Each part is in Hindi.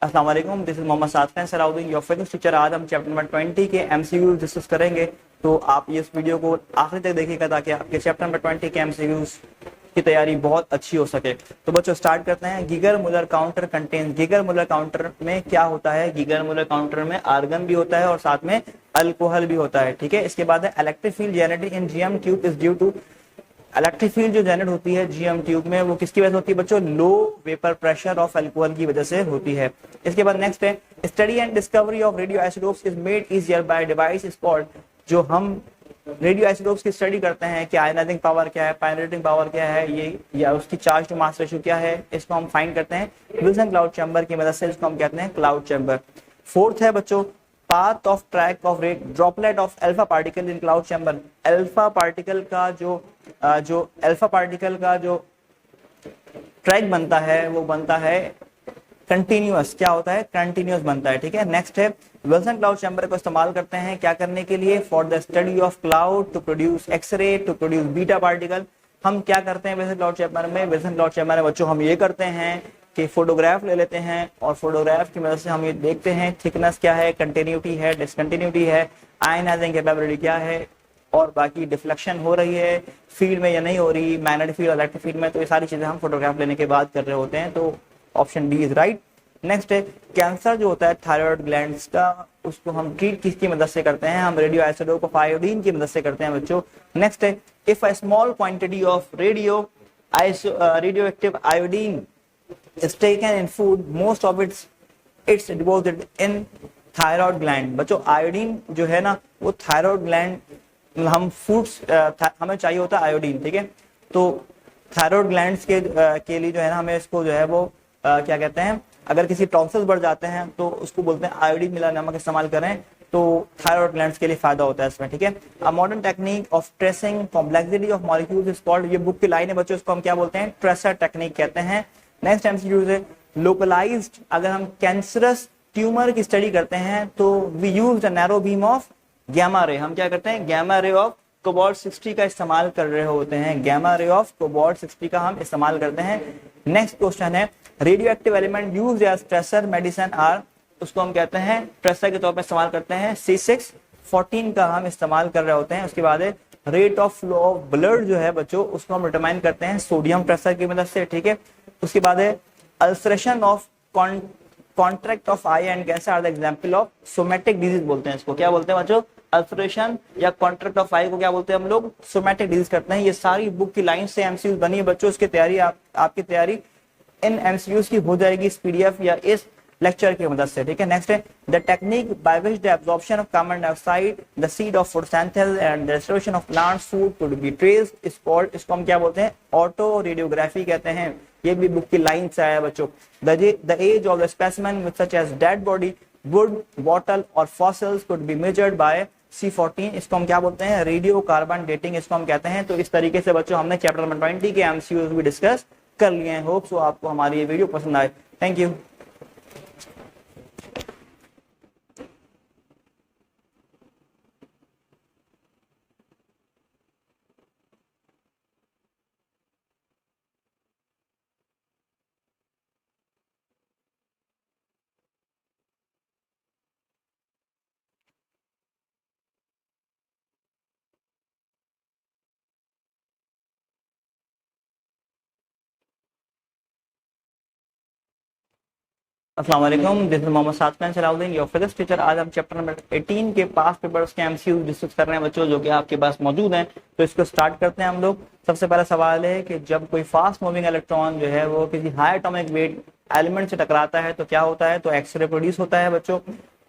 अस्सलाम वालेकुम, this is Mohammad Sadkhan Salahuddin, your physics teacher. आज हम चैप्टर नंबर 20 के एमसीक्यूज डिस्कस करेंगे, तो आप इस वीडियो को आखिरी तक देखिएगा ताकि आपके चैप्टर नंबर 20 के एमसीक्यूज की तैयारी बहुत अच्छी हो सके। तो बच्चों स्टार्ट करते हैं। Geiger Muller counter contain, Geiger Muller counter में क्या होता है? गीगर मुलर काउंटर में आर्गन भी होता है और साथ में अल्कोहल भी होता है, ठीक है। इसके बाद है electric field generated in GM tube is due to, electric field जो जनरेट होती है जीएम ट्यूब में वो किसकी वजह से होती है बच्चों? Low vapour pressure of alcohol की वजह से होती है। इसके बाद नेक्स्ट है study and discovery of radio isotopes is made easier by device is called, जो हम रेडियो आइसोटोप्स की स्टडी करते हैं कि आयनाइजिंग पावर क्या है, पायरेटिंग पावर क्या है, ये या उसकी चार्ज टू मास रेशियो क्या है, इसको हम फाइंड करते हैं विल्सन क्लाउड चैम्बर की मदद से, इसको हम कहते हैं क्लाउड चैम्बर। फोर्थ है बच्चों path of track of rate droplet of alpha particle in cloud chamber. Alpha particle का जो अल्फा पार्टिकल का जो ट्रैक बनता है वो बनता है कंटिन्यूअस, क्या होता है? कंटिन्यूअस बनता है, ठीक है। नेक्स्ट है विल्सन क्लाउड चैम्बर को इस्तेमाल करते हैं क्या करने के लिए? For the study of cloud, to produce x-ray, to produce beta particle. हम क्या करते हैं विल्सन क्लाउड चैम्बर में? विल्सन क्लाउड चैम्बर में बच्चों हम ये करते हैं कि फोटोग्राफ ले लेते हैं और फोटोग्राफ की मदद से हम ये देखते हैं थिकनेस क्या है, कंटिन्यूटी है, डिसकंटिन्यूटी है, आयनाइजिंग कैपेबिलिटी क्या है, और बाकी डिफ्लेक्शन हो रही है फील्ड में या नहीं हो रही, मैग्नेटिक फील्ड, इलेक्ट्रिक फील्ड में। तो ये सारी चीजें हम फोटोग्राफ लेने के बाद कर रहे होते हैं, तो option D is right. Next है कैंसर जो होता है थायराइड ग्लैंड्स का, उसको हम ट्रीट किसकी मदद से करते हैं? हम रेडियो आइसोटोप ऑफ आयोडीन की मदद से करते हैं बच्चों। नेक्स्ट है if a small quantity of radio active iodine is taken in food, most of it's deposited in thyroid gland। बच्चों आयोडीन जो है ना वो थायराइड ग्लैंड, हम फूड्स हमें चाहिए होता है आयोडीन, ठीक है। तो थायराइड ग्लैंड्स के लिए जो है ना हमें इसको जो है वो क्या कहते हैं, अगर किसी टॉन्सिल्स बढ़ जाते हैं तो उसको बोलते हैं आयोडीन मिला नमक इस्तेमाल करें, तो थायराइड ग्लैंड्स के लिए फायदा होता है इसमें, ठीक है। A modern technique of tracing complexity of molecules is called, ये बुक की लाइन है बच्चों, इसको हम क्या बोलते हैं? ट्रेसर टेक्निक कहते हैं। नेक्स्ट एमसीक्यू है लोकलाइज्ड, अगर हम कैंसरस ट्यूमर की स्टडी करते हैं तो we use the narrow beam of gamma ray, हम क्या करते हैं? गैमा रे ऑफ कोबाल्ट 60 का इस्तेमाल कर रहे होते हैं, गैमा रे ऑफ कोबाल्ट 60 का हम इस्तेमाल करते हैं। नेक्स्ट क्वेश्चन है radio active element used as tracer medicine are, उसको हम कहते हैं ट्रेसर के तौर पर इस्तेमाल करते हैं, C614 का हम इस्तेमाल कर रहे होते हैं। उसके बाद है rate of flow of blood जो है बच्चों उसको हम डिटरमाइन करते हैं सोडियम प्रेशर की मदद से, ठीक है। उसके बाद है ulceration of contract of eye and cancer are the example of somatic disease, बोलते हैं इसको, क्या बोलते हैं बच्चों? अल्सरेशन या कॉन्ट्रैक्ट ऑफ आई को क्या बोलते हैं हम लोग? सोमैटिक डिजीज करते हैं। ये सारी बुक की लाइन से एमसीक्यूज बनी है बच्चों, इसकी तैयारी आपकी तैयारी इन एमसीक्यूज की हो जाएगी इस पीडीएफ या इस लेक्चर की मदद से, ठीक है। नेक्स्ट है the technique by which the absorption of carbon dioxide, the seed of photosynthesis and the restoration of plants food could be traced is called, इसको हम क्या बोलते हैं? ऑटो रेडियोग्राफी कहते हैं। ये भी बुक की लाइन से आया है बच्चों। The age of the specimen with such as dead body, wood, bottle और fossils could be measured by C14, इसको हम क्या बोलते हैं? रेडियो कार्बन डेटिंग इसको हम कहते हैं। तो इस तरीके से बच्चों हमने चैप्टर नंबर 20 के एमसीक्यूज भी डिस्कस कर लिए हैं। होप सो आपको हमारी ये वीडियो पसंद आए। Thank you. अस्सलाम वालेकुम, this is Mohammad Sadkhan Salahuddin, your physics teacher. आज हम चैप्टर नंबर 18 के पास पेपर्स के एमसीक्यू डिस्कस कर रहे हैं बच्चों, जो कि आपके पास मौजूद हैं। तो इसको स्टार्ट करते हैं हम लोग। सबसे पहला सवाल है कि जब कोई फास्ट मूविंग इलेक्ट्रॉन जो है वो किसी हाई एटॉमिक वेट एलिमेंट से टकराता है तो क्या होता है? तो एक्सरे प्रोड्यूस होता है बच्चों।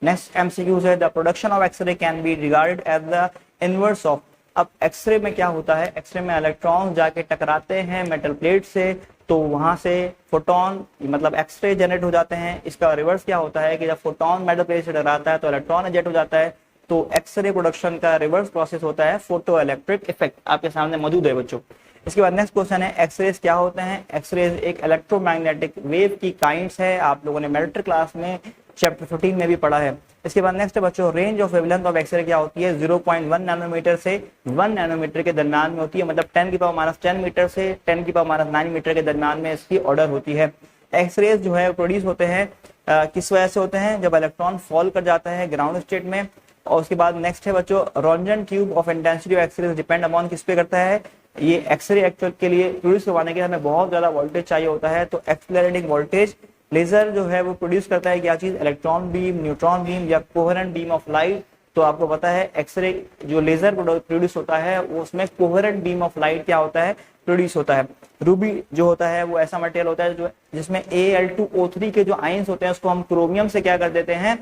नेक्स्ट एमसीक्यू है the production of x-ray can be regarded as the inverse of, अब एक्सरे में क्या होता है? एक्सरे में इलेक्ट्रॉन जाके टकराते हैं मेटल प्लेट से, तो वहां से फोटोन मतलब एक्सरे जनरेट हो जाते हैं। इसका रिवर्स क्या होता है कि जब फोटोन मेटल प्लेट से टकराता है तो इलेक्ट्रॉन इजेक्ट हो जाता है, तो एक्सरे प्रोडक्शन का रिवर्स प्रोसेस होता है फोटो इलेक्ट्रिक इफेक्ट, आपके सामने मौजूद है बच्चों। इसके बाद नेक्स्ट क्वेश्चन है एक्सरेज क्या होते हैं? एक्सरेज एक इलेक्ट्रोमैग्नेटिक वेव की काइंड्स है, आप लोगों ने मिलिट्री क्लास में चैप्टर 14 में भी पढ़ा है। इसके बाद नेक्स्ट बच्चों range of wavelength of x-ray क्या होती है? 0.1 नैनोमीटर से 1 नैनोमीटर के दरमियान में होती है, मतलब 10⁻⁻10 मीटर से 10⁻9 मीटर के दरमियान में इसकी ऑर्डर होती है। एक्सरेज जो है प्रोड्यूस होते हैं किस वजह से होते हैं, जब इलेक्ट्रॉन फॉल कर जाता है ग्राउंड स्टेट में। और उसके बाद नेक्स्ट है बच्चों, roentgen tube of intensity of X-ray depend upon किस पे करता है, ये एक्सरे एक्चुअल के लिए प्रोड्यूस करवाने के लिए हमें बहुत ज्यादा वोल्टेज चाहिए होता है, तो एक्सेलरेटिंग वोल्टेज लेजर जो है वो प्रोड्यूस करता है क्या चीज, इलेक्ट्रॉन बीम, न्यूट्रॉन बीम या कोहेरेंट बीम ऑफ लाइट। तो आपको पता है एक्सरे जो लेजर प्रोड्यूस होता है वो उसमें कोहेरेंट बीम ऑफ लाइट क्या होता है, प्रोड्यूस होता है। रूबी जो होता है वो ऐसा मटेरियल होता है जो जिसमें Al2O3 के जो आयंस होते हैं उसको हम क्रोमियम से क्या कर देते हैं,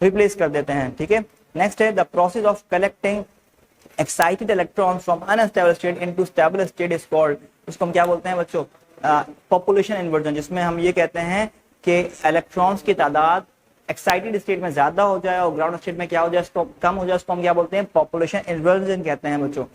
रिप्लेस कर देते हैं, ठीक है। नेक्स्ट है the process of collecting excited electron from unstable state into stable state is called, उसको हम क्या बोलते हैं बच्चों, पॉपुलेशन इन्वर्जन, जिसमें हम ये कहते हैं कि इलेक्ट्रॉन्स की तादाद एक्साइटेड स्टेट में ज्यादा हो जाए और ग्राउंड स्टेट में क्या हो जाए, इसको कम हो जाए, उसको हम क्या बोलते हैं, पॉपुलेशन इन्वर्जन कहते हैं बच्चों।